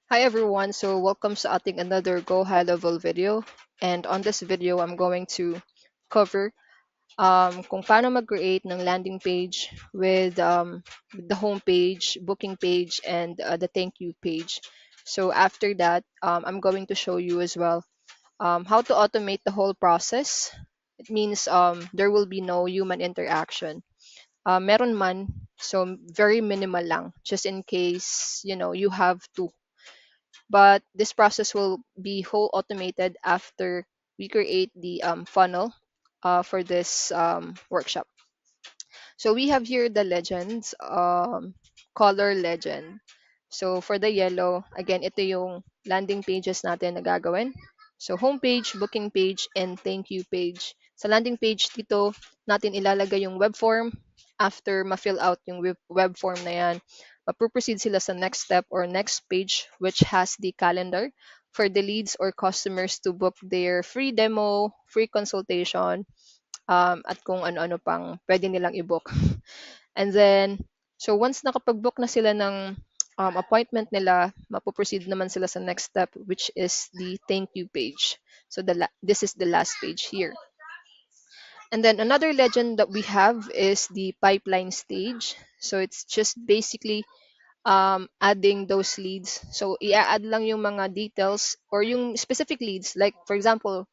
Hi everyone, so welcome sa ating another Go High Level video. And on this video, I'm going to cover kung paano mag-create ng landing page with the home page, booking page, and the thank you page. So after that, I'm going to show you as well how to automate the whole process. It means there will be no human interaction. Meron man, so very minimal lang, just in case you have to, but this process will be whole automated after we create the funnel for this workshop. So we have here the legends, color legend. So for the yellow, again, ito yung landing pages natin na gagawin. So homepage, booking page, and thank you page. Sa landing page dito, natin ilalagay yung web form. After ma-fill out yung web form na yan, mapuproceed sila sa next step or next page, which has the calendar for the leads or customers to book their free demo, free consultation, at kung ano-ano pang pwede nilang i-book. And then, so once nakapag-book na sila ng appointment nila, mapuproceed naman sila sa next step, which is the thank you page. So this is the last page here. And then another legend that we have is the pipeline stage. So it's just basically adding those leads. So i-add lang yung mga details or yung specific leads. Like for example,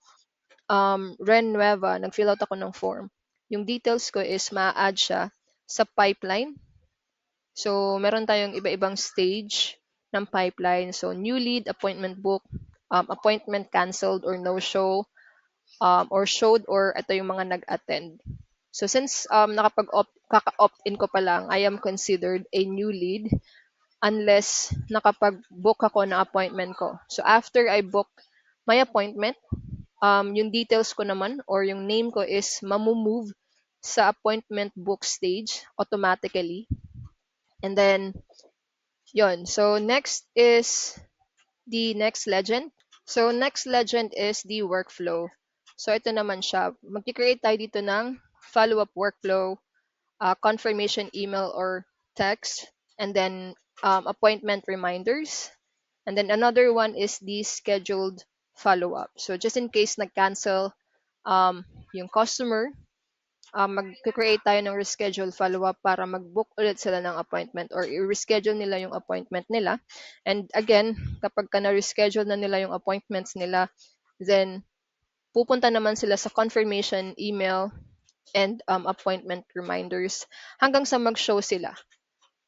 Ren Nueva, nag-fill out ako ng form. Yung details ko is ma-add siya sa pipeline. So, meron tayong iba-ibang stage ng pipeline. So, new lead, appointment book, appointment canceled or no-show, or showed, or ito yung mga nag-attend. So, since kaka-opt-in ko pa lang, I am considered a new lead unless nakapag-book ako ng appointment ko. So, after I book my appointment, yung details ko naman or yung name ko is mamumove sa appointment book stage automatically. And then, yon. So, next is the next legend. So, next legend is the workflow. So, ito naman siya. Mag-create tayo dito ng follow-up workflow, confirmation email or text, and then appointment reminders. And then another one is the scheduled follow-up. So, just in case nag-cancel yung customer, mag-create tayo ng reschedule follow-up para mag-book ulit sila ng appointment or i-reschedule nila yung appointment nila. And again, kapag ka na-reschedule na nila yung appointments nila, then pupunta naman sila sa confirmation email and appointment reminders hanggang sa mag-show sila.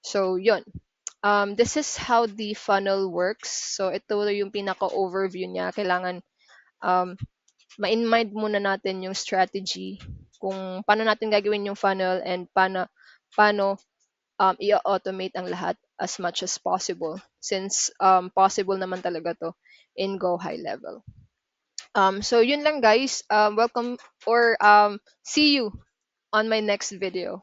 So, yon. This is how the funnel works. So, ito yung pinaka-overview niya. Kailangan um, ma-in mind muna natin yung strategy kung paano natin gagawin yung funnel and paano i-automate ang lahat as much as possible since possible naman talaga to in Go High Level. So yun lang guys. Welcome or see you on my next video.